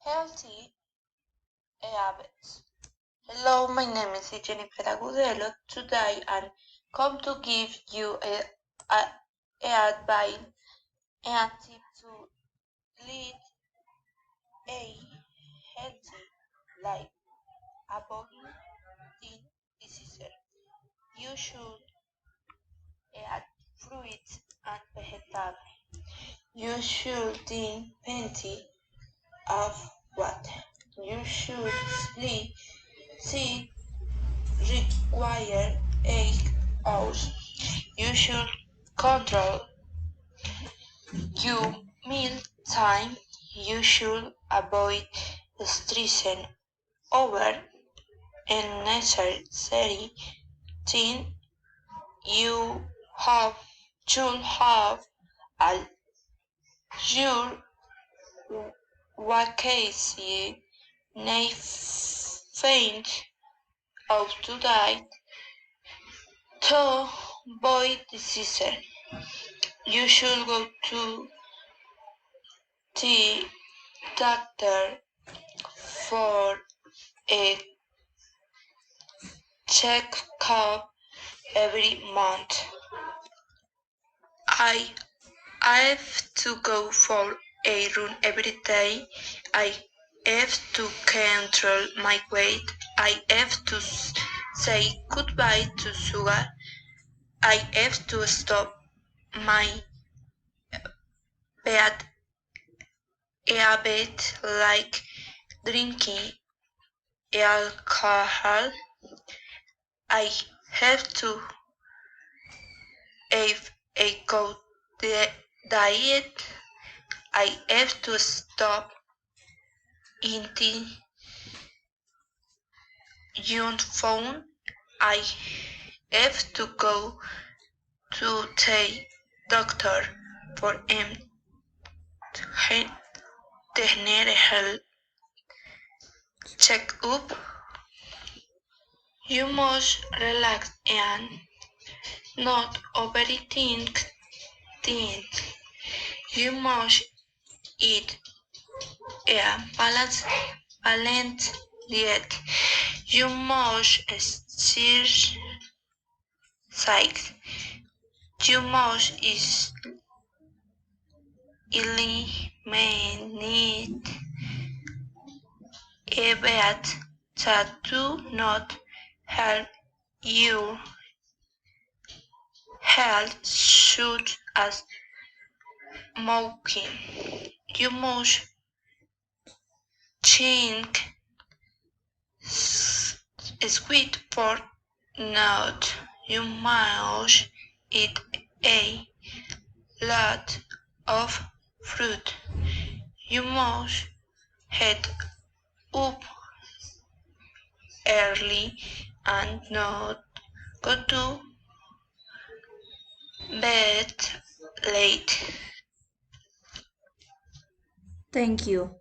healthy habits. Hello, my name is Jennyfer Agudelo. Today I'm come to give you a advice and tip to lead a healthy life, avoiding diseases. You should add fruits and vegetables. You should drink plenty of water. You should sleep require 8 hours. You should control your meal time. You should avoid stressing over unnecessary things. You should have all your vacation find out today to avoid disease. You should go to the doctor for a checkup every month. I have to go for a run every day. I have to control my weight. I have to say goodbye to sugar. I have to stop my bad habit like drinking alcohol. I have to have a good diet. I have to stop eating junk food. I have to go to the doctor for health check-up. You must relax and not overthink things. You must eat a balanced diet. You must exercise. You must eliminate habits that do not help your health, such as smoking. You must drink sweet for not. You must eat a lot of fruit. You must head up early and not go to bed late. Thank you.